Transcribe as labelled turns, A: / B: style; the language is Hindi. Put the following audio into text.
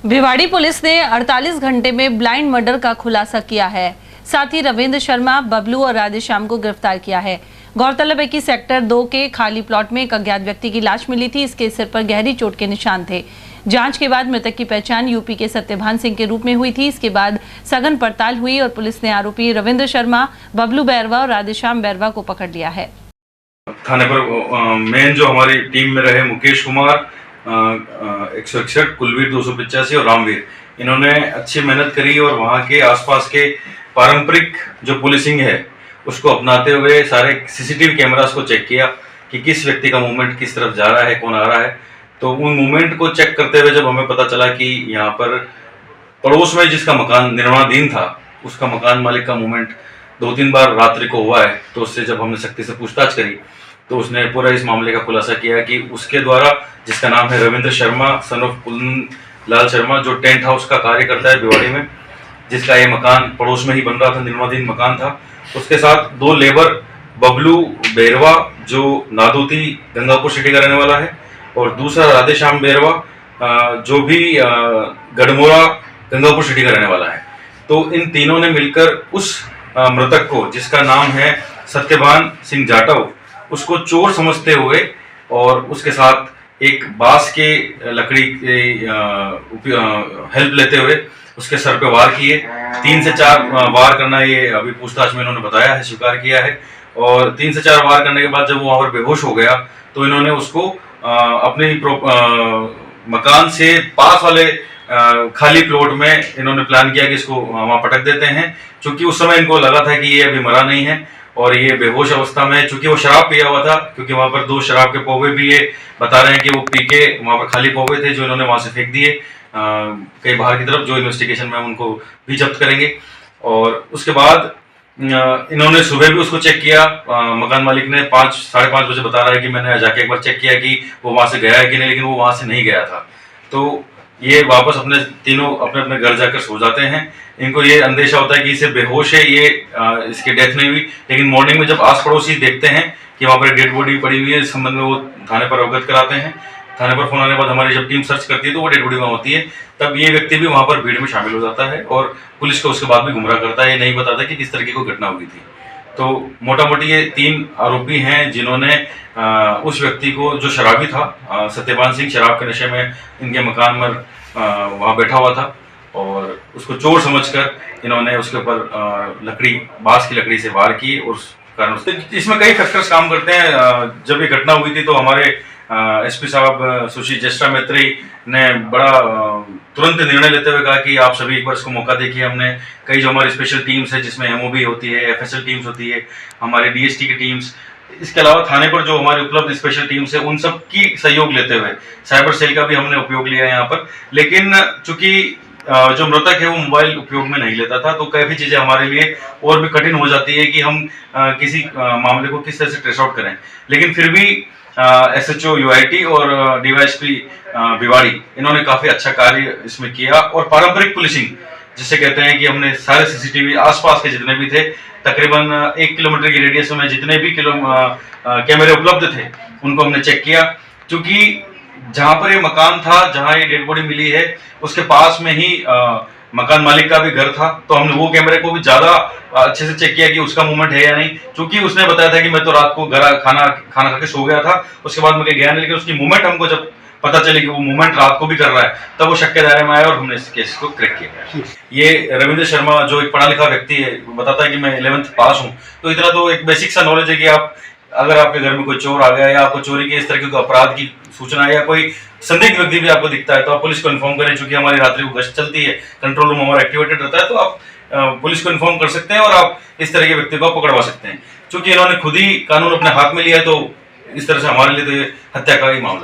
A: भिवाड़ी पुलिस ने 48 घंटे में ब्लाइंड मर्डर का खुलासा किया है। साथ ही रविंद्र शर्मा, बबलू और राधेश्याम को गिरफ्तार किया है। गौरतलब है कि सेक्टर 2 के खाली प्लॉट में एक अज्ञात व्यक्ति की लाश मिली थी। इसके सिर पर गहरी चोट के निशान थे। जांच के बाद मृतक की पहचान यूपी के सत्यभान सिंह के रूप में हुई थी। इसके बाद सघन पड़ताल हुई और पुलिस ने आरोपी रविंद्र शर्मा, बबलू बैरवा और राधेश्याम बैरवा को पकड़ लिया है।
B: थाने पर मेन जो हमारी टीम में रहे मुकेश कुमार 161, कुलवीर 285 और रामवीर, इन्होंने अच्छी मेहनत करी और वहाँ के आसपास के पारंपरिक जो पुलिसिंग है उसको अपनाते हुए सारे सीसीटीवी कैमरास को चेक किया कि किस व्यक्ति का मूवमेंट किस तरफ जा रहा है, कौन आ रहा है। तो उन मूवमेंट को चेक करते हुए जब हमें पता चला कि यहाँ पर पड़ोस में जिसका मकान निर्माणाधीन था उसका मकान मालिक का मूवमेंट 2-3 बार रात्रि को हुआ है, तो उससे जब हमने सख्ती से पूछताछ करी तो उसने पूरा इस मामले का खुलासा किया कि उसके द्वारा, जिसका नाम है रविंद्र शर्मा सन ऑफ कुलन लाल शर्मा, जो टेंट हाउस का कार्य करता है भिवाड़ी में, जिसका ये मकान पड़ोस में ही बन रहा था, निर्माणाधीन मकान था, उसके साथ 2 लेबर बबलू बैरवा जो नादोती गंगापुर सिटी का रहने वाला है और दूसरा राधेश्याम बैरवा जो भी गढ़मोरा गंगापुर सिटी का रहने वाला है। तो इन तीनों ने मिलकर उस मृतक को, जिसका नाम है सत्यभान सिंह जाटव, उसको चोर समझते हुए और उसके साथ एक बांस के लकड़ी हेल्प लेते हुए उसके सर पे वार किए। 3 से 4 वार करना, ये अभी पूछताछ में इन्होंने बताया है, स्वीकार किया है। और 3 से 4 वार करने के बाद जब वो वहां पर बेहोश हो गया तो इन्होंने उसको अपने मकान से पास वाले खाली प्लॉट में इन्होंने प्लान किया कि इसको वहां पटक देते हैं, क्योंकि उस समय इनको लगा था कि ये अभी मरा नहीं है और ये बेहोश अवस्था में, चूंकि वो शराब पिया हुआ था, क्योंकि वहां पर 2 शराब के पौवे भी ये बता रहे हैं कि वो पी के वहां पर खाली पौवे थे जो इन्होंने वहां से फेंक दिए कहीं बाहर की तरफ, जो इन्वेस्टिगेशन में हम उनको भी जब्त करेंगे। और उसके बाद इन्होंने सुबह भी उसको चेक किया। मकान मालिक ने 5-5:30 बजे बता रहा है कि मैंने जाके एक बार चेक किया कि वो वहां से गया है कि नहीं, लेकिन वो वहां से नहीं गया था। तो ये वापस अपने तीनों अपने घर जाकर सो जाते हैं। इनको ये अंदेशा होता है कि इसे बेहोश है, ये इसकी डेथ नहीं हुई, लेकिन मॉर्निंग में जब आस पड़ोसी देखते हैं कि वहां पर डेड बॉडी पड़ी हुई है, इस संबंध में वो थाने पर अवगत कराते हैं। थाने पर फोन आने के बाद हमारी जब टीम सर्च करती है तो वो डेड बॉडी वहां होती है। तब ये व्यक्ति भी वहां पर भीड़ में शामिल हो जाता है और पुलिस को उसके बाद भी गुमराह करता है, ये नहीं बताता कि किस तरीके की घटना हुई थी। तो मोटा मोटी ये 3 आरोपी हैं जिन्होंने उस व्यक्ति को, जो शराबी था, सत्यभान सिंह, शराब के नशे में इनके मकान में वहां बैठा हुआ था और उसको चोर समझकर इन्होंने उसके ऊपर बांस की लकड़ी से वार किए और उस कारण से इसमें कई फैक्टर्स काम करते हैं। जब ये घटना हुई थी तो हमारे एसपी साहब सुश्री जस्टा मैत्री ने बड़ा तुरंत निर्णय लेते हुए कहा कि आप सभी एक बार इसको मौका देखिए। हमने कई जो हमारी स्पेशल टीम्स है, जिसमें एमओबी होती है, एफएसएल टीम्स होती है, हमारे डीएसटी की टीम्स, इसके अलावा थाने पर जो हमारे उपलब्ध स्पेशल टीम्स है, उन सब की सहयोग लेते हुए साइबर सेल का भी हमने उपयोग लिया है यहाँ पर। लेकिन चूंकि जो मृतक है वो मोबाइल उपयोग में नहीं लेता था, तो काफी चीजें हमारे लिए और भी कठिन हो जाती है कि हम किसी मामले को किस तरह से ट्रेस आउट करें। लेकिन फिर भी एसएचओ यूआईटी और डीवाईएसपी भिवाड़ी, इन्होंने काफी अच्छा कार्य इसमें किया। और पारंपरिक पुलिसिंग जिसे कहते हैं कि हमने सारे सीसीटीवी आसपास के जितने भी थे, तकरीबन 1 किलोमीटर की रेडियस में जितने भी कैमरे उपलब्ध थे उनको हमने चेक किया। क्योंकि जहां पर ये मकान था, जहां ये डेड बॉडी मिली है, उसके पास में ही मकान मालिक का भी घर था, तो हमने वो कैमरे को भी ज्यादा अच्छे से चेक किया कि उसका मूवमेंट है या नहीं। क्योंकि उसने बताया था कि मैं तो रात को घर खाना खा के सो गया था, उसके बाद मैं कहीं गया नहीं, लेकिन उसकी मूवमेंट हमको जब पता चली कि वो मूवमेंट रात को भी कर रहा है, तब वो शक के दायरे में आया और हमने इस केस को क्रैक किया। ये रविंद्र शर्मा जो एक पढ़ा लिखा व्यक्ति है, वो बताता है कि मैं 11th पास हूँ, तो इतना तो एक बेसिक सा नॉलेज है कि आप अगर आपके घर में कोई चोर आ गया या आपको चोरी के इस तरह के अपराध की सूचना है या कोई संदिग्ध व्यक्ति भी आपको दिखता है, तो आप पुलिस को इन्फॉर्म करें। चूंकि हमारी रात्रि को गश्त चलती है, कंट्रोल रूम हमारा एक्टिवेटेड रहता है, तो आप पुलिस को इन्फॉर्म कर सकते हैं और आप इस तरह के व्यक्ति को पकड़वा सकते हैं। चूंकि इन्होंने खुद ही कानून अपने हाथ में लिया है, तो इस तरह से हमारे लिए तो हत्या का ही मामला है।